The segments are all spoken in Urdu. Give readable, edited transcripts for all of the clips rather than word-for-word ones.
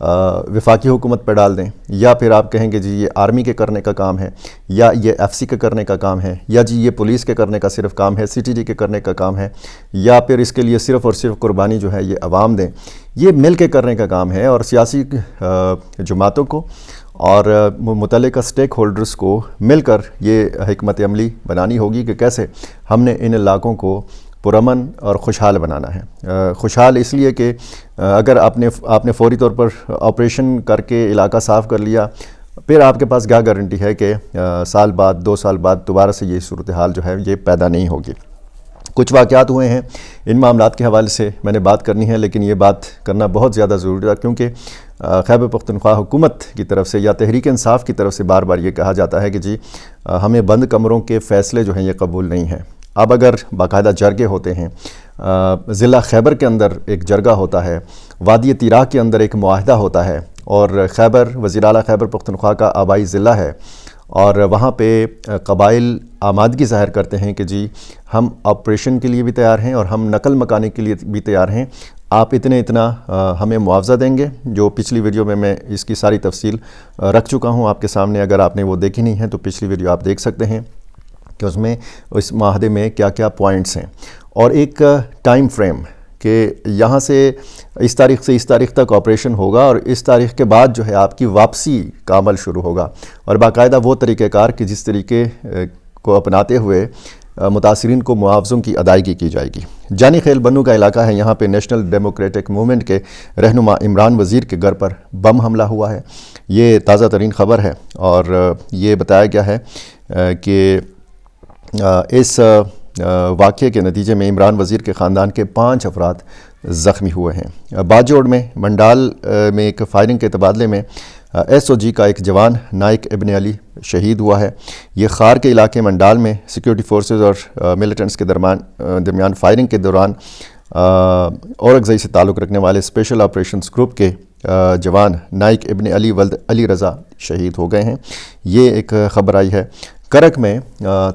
وفاقی حکومت پہ ڈال دیں، یا پھر آپ کہیں گے جی یہ آرمی کے کرنے کا کام ہے، یا یہ ایف سی کے کرنے کا کام ہے، یا جی یہ پولیس کے کرنے کا صرف کام ہے، سی ٹی ڈی کے کرنے کا کام ہے، یا پھر اس کے لیے صرف اور صرف قربانی جو ہے یہ عوام دیں، یہ مل کے کرنے کا کام ہے، اور سیاسی جماعتوں کو اور متعلقہ سٹیک ہولڈرز کو مل کر یہ حکمت عملی بنانی ہوگی کہ کیسے ہم نے ان علاقوں کو پرامن اور خوشحال بنانا ہے۔ خوشحال اس لیے کہ اگر آپ نے فوری طور پر آپریشن کر کے علاقہ صاف کر لیا، پھر آپ کے پاس کیا گارنٹی ہے کہ سال بعد 2 سال بعد دوبارہ سے یہ صورتحال جو ہے یہ پیدا نہیں ہوگی۔ کچھ واقعات ہوئے ہیں ان معاملات کے حوالے سے میں نے بات کرنی ہے، لیکن یہ بات کرنا بہت زیادہ ضروری تھا، کیونکہ خیبر پختونخوا حکومت کی طرف سے یا تحریک انصاف کی طرف سے بار بار یہ کہا جاتا ہے کہ جی ہمیں بند کمروں کے فیصلے جو ہیں یہ قبول نہیں ہیں۔ اب اگر باقاعدہ جرگے ہوتے ہیں، ضلع خیبر کے اندر ایک جرگہ ہوتا ہے، وادی تیراہ کے اندر ایک معاہدہ ہوتا ہے، اور خیبر وزیر اعلیٰ خیبر پختونخوا کا آبائی ضلع ہے، اور وہاں پہ قبائل آمادگی ظاہر کرتے ہیں کہ جی ہم آپریشن کے لیے بھی تیار ہیں اور ہم نقل مکانی کے لیے بھی تیار ہیں، آپ اتنا ہمیں معاوضہ دیں گے۔ جو پچھلی ویڈیو میں اس کی ساری تفصیل رکھ چکا ہوں آپ کے سامنے، اگر آپ نے وہ دیکھی نہیں ہے تو پچھلی ویڈیو آپ دیکھ سکتے ہیں کہ اس میں اس معاہدے میں کیا کیا پوائنٹس ہیں، اور ایک ٹائم فریم کہ یہاں سے اس تاریخ سے اس تاریخ تک آپریشن ہوگا، اور اس تاریخ کے بعد جو ہے آپ کی واپسی کا عمل شروع ہوگا، اور باقاعدہ وہ طریقہ کار کہ جس طریقے کو اپناتے ہوئے متاثرین کو معاوضوں کی ادائیگی کی جائے گی۔ جانی خیل بنو کا علاقہ ہے، یہاں پہ نیشنل ڈیموکریٹک موومنٹ کے رہنما عمران وزیر کے گھر پر بم حملہ ہوا ہے۔ یہ تازہ ترین خبر ہے، اور یہ بتایا گیا ہے کہ اس واقعے کے نتیجے میں عمران وزیر کے خاندان کے 5 افراد زخمی ہوئے ہیں۔ باجوڑ میں منڈال میں ایک فائرنگ کے تبادلے میں ایس او جی کا ایک جوان نائک ابن علی شہید ہوا ہے۔ یہ خار کے علاقے منڈال میں سیکیورٹی فورسز اور ملیٹنٹس کے درمیان فائرنگ کے دوران اورکزئی سے تعلق رکھنے والے اسپیشل آپریشنز گروپ کے جوان نائک ابن علی ولد علی رضا شہید ہو گئے ہیں۔ یہ ایک خبر آئی ہے۔ کرک میں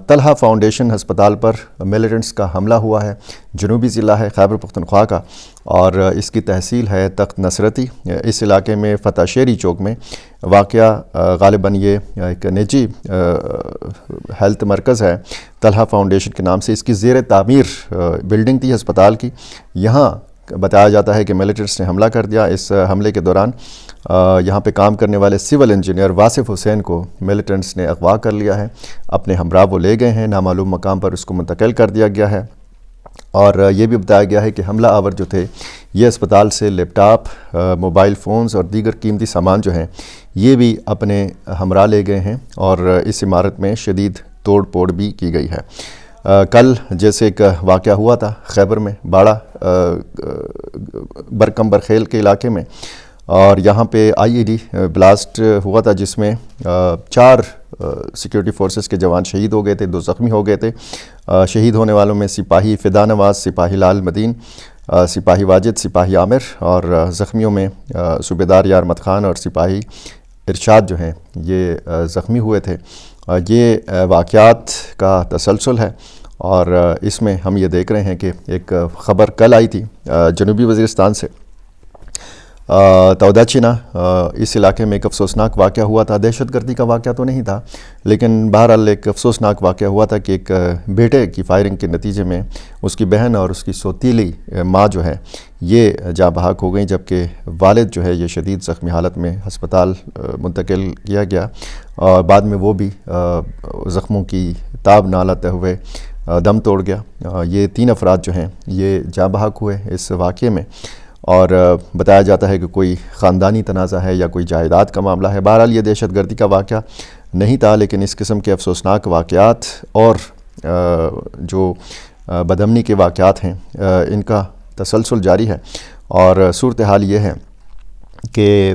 طلحہ فاؤنڈیشن ہسپتال پر ملیٹنٹس کا حملہ ہوا ہے۔ جنوبی ضلع ہے خیبر پختونخوا کا، اور اس کی تحصیل ہے تخت نصرتی۔ اس علاقے میں فتح شیری چوک میں واقعہ غالباً یہ ایک نجی ہیلتھ مرکز ہے طلحہ فاؤنڈیشن کے نام سے، اس کی زیر تعمیر بلڈنگ تھی ہسپتال کی۔ یہاں بتایا جاتا ہے کہ ملیٹنٹس نے حملہ کر دیا۔ اس حملے کے دوران یہاں پہ کام کرنے والے سول انجینئر واصف حسین کو ملیٹنٹس نے اغوا کر لیا ہے، اپنے ہمراہ وہ لے گئے ہیں، نامعلوم مقام پر اس کو منتقل کر دیا گیا ہے، اور یہ بھی بتایا گیا ہے کہ حملہ آور جو تھے یہ اسپتال سے لیپ ٹاپ، موبائل فونز اور دیگر قیمتی سامان جو ہیں یہ بھی اپنے ہمراہ لے گئے ہیں، اور اس عمارت میں شدید توڑ پھوڑ بھی کی گئی ہے۔ کل جیسے ایک واقعہ ہوا تھا خیبر میں باڑہ برکم برخیل کے علاقے میں، اور یہاں پہ آئی ای ڈی بلاسٹ ہوا تھا جس میں 4 سیکیورٹی فورسز کے جوان شہید ہو گئے تھے، 2 زخمی ہو گئے تھے۔ شہید ہونے والوں میں سپاہی فدا نواز، سپاہی لال مدین، سپاہی واجد، سپاہی عامر، اور زخمیوں میں صوبیدار یارمت خان اور سپاہی ارشاد جو ہیں یہ زخمی ہوئے تھے۔ یہ واقعات کا تسلسل ہے، اور اس میں ہم یہ دیکھ رہے ہیں کہ ایک خبر کل آئی تھی جنوبی وزیرستان سے، توداچینا اس علاقے میں ایک افسوسناک واقعہ ہوا تھا۔ دہشت گردی کا واقعہ تو نہیں تھا، لیکن بہرحال ایک افسوسناک واقعہ ہوا تھا کہ ایک بیٹے کی فائرنگ کے نتیجے میں اس کی بہن اور اس کی سوتیلی ماں جو ہے یہ جاں بحق ہو گئیں، جبکہ والد جو ہے یہ شدید زخمی حالت میں ہسپتال منتقل کیا گیا، اور بعد میں وہ بھی زخموں کی تاب نہ لاتے ہوئے دم توڑ گیا۔ یہ 3 افراد جو ہیں یہ جاں بحق ہوئے اس واقعے میں، اور بتایا جاتا ہے کہ کوئی خاندانی تنازع ہے یا کوئی جائیداد کا معاملہ ہے۔ بہرحال یہ دہشت گردی کا واقعہ نہیں تھا، لیکن اس قسم کے افسوسناک واقعات اور جو بدامنی کے واقعات ہیں ان کا تسلسل جاری ہے، اور صورتحال یہ ہے کہ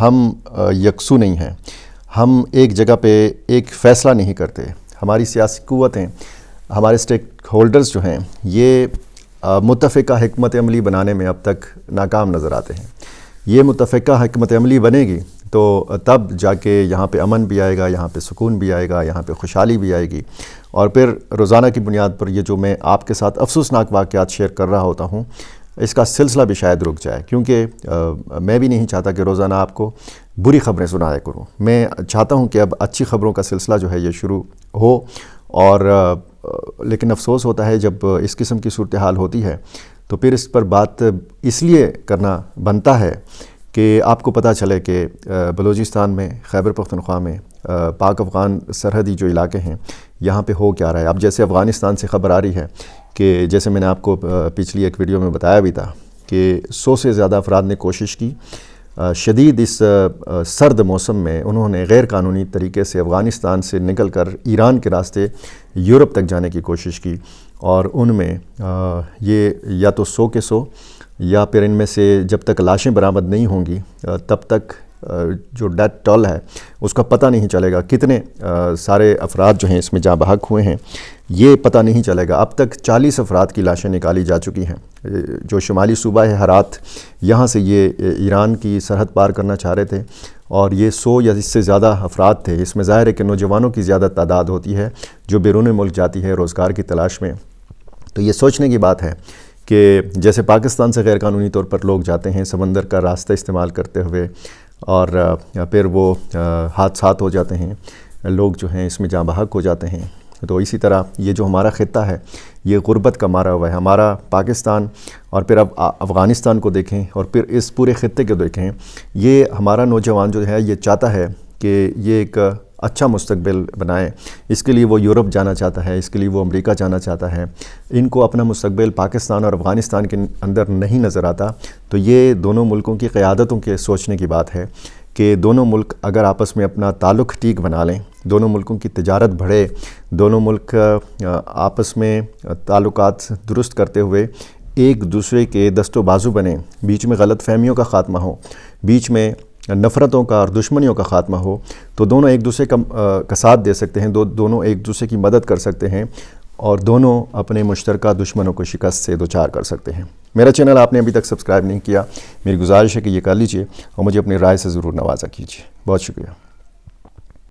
ہم یکسو نہیں ہیں، ہم ایک جگہ پہ ایک فیصلہ نہیں کرتے۔ ہماری سیاسی قوتیں، ہمارے سٹیک ہولڈرز جو ہیں یہ متفقہ حکمت عملی بنانے میں اب تک ناکام نظر آتے ہیں۔ یہ متفقہ حکمت عملی بنے گی تو تب جا کے یہاں پہ امن بھی آئے گا، یہاں پہ سکون بھی آئے گا، یہاں پہ خوشحالی بھی آئے گی، اور پھر روزانہ کی بنیاد پر یہ جو میں آپ کے ساتھ افسوسناک واقعات شیئر کر رہا ہوتا ہوں اس کا سلسلہ بھی شاید رک جائے، کیونکہ میں بھی نہیں چاہتا کہ روزانہ آپ کو بری خبریں سنایا کروں. میں چاہتا ہوں کہ اب اچھی خبروں کا سلسلہ جو ہے یہ شروع ہو. اور لیکن افسوس ہوتا ہے جب اس قسم کی صورتحال ہوتی ہے تو پھر اس پر بات اس لیے کرنا بنتا ہے کہ آپ کو پتہ چلے کہ بلوچستان میں، خیبر پختونخوا میں، پاک افغان سرحدی جو علاقے ہیں یہاں پہ ہو کیا رہا ہے. اب جیسے افغانستان سے خبر آ رہی ہے کہ جیسے میں نے آپ کو پچھلی ایک ویڈیو میں بتایا بھی تھا کہ 100 سے زیادہ افراد نے کوشش کی شدید اس سرد موسم میں، انہوں نے غیر قانونی طریقے سے افغانستان سے نکل کر ایران کے راستے یورپ تک جانے کی کوشش کی، اور ان میں یہ یا تو 100 کے 100 یا پھر ان میں سے جب تک لاشیں برآمد نہیں ہوں گی تب تک جو ڈیتھ ٹول ہے اس کا پتہ نہیں چلے گا. کتنے سارے افراد جو ہیں اس میں جاں بحق ہوئے ہیں یہ پتہ نہیں چلے گا. اب تک 40 افراد کی لاشیں نکالی جا چکی ہیں جو شمالی صوبہ ہے ہرات، یہاں سے یہ ایران کی سرحد پار کرنا چاہ رہے تھے، اور یہ 100 یا اس سے زیادہ افراد تھے. اس میں ظاہر ہے کہ نوجوانوں کی زیادہ تعداد ہوتی ہے جو بیرون ملک جاتی ہے روزگار کی تلاش میں. تو یہ سوچنے کی بات ہے کہ جیسے پاکستان سے غیر قانونی طور پر لوگ جاتے ہیں سمندر کا راستہ استعمال کرتے ہوئے، اور پھر وہ حادثات ہو جاتے ہیں، لوگ جو ہیں اس میں جاں بحق ہو جاتے ہیں. تو اسی طرح یہ جو ہمارا خطہ ہے یہ غربت کا مارا ہوا ہے. ہمارا پاکستان اور پھر اب افغانستان کو دیکھیں اور پھر اس پورے خطے کو دیکھیں، یہ ہمارا نوجوان جو ہے یہ چاہتا ہے کہ یہ ایک اچھا مستقبل بنائے. اس کے لیے وہ یورپ جانا چاہتا ہے، اس کے لیے وہ امریکہ جانا چاہتا ہے. ان کو اپنا مستقبل پاکستان اور افغانستان کے اندر نہیں نظر آتا. تو یہ دونوں ملکوں کی قیادتوں کے سوچنے کی بات ہے کہ دونوں ملک اگر آپس میں اپنا تعلق ٹھیک بنا لیں، دونوں ملکوں کی تجارت بڑھے، دونوں ملک آپس میں تعلقات درست کرتے ہوئے ایک دوسرے کے دست و بازو بنیں، بیچ میں غلط فہمیوں کا خاتمہ ہو، بیچ میں نفرتوں کا اور دشمنیوں کا خاتمہ ہو، تو دونوں ایک دوسرے کا ساتھ دے سکتے ہیں، دونوں ایک دوسرے کی مدد کر سکتے ہیں، اور دونوں اپنے مشترکہ دشمنوں کو شکست سے دوچار کر سکتے ہیں. میرا چینل آپ نے ابھی تک سبسکرائب نہیں کیا، میری گزارش ہے کہ یہ کر لیجئے اور مجھے اپنی رائے سے ضرور نوازا کیجیے. بہت شکریہ.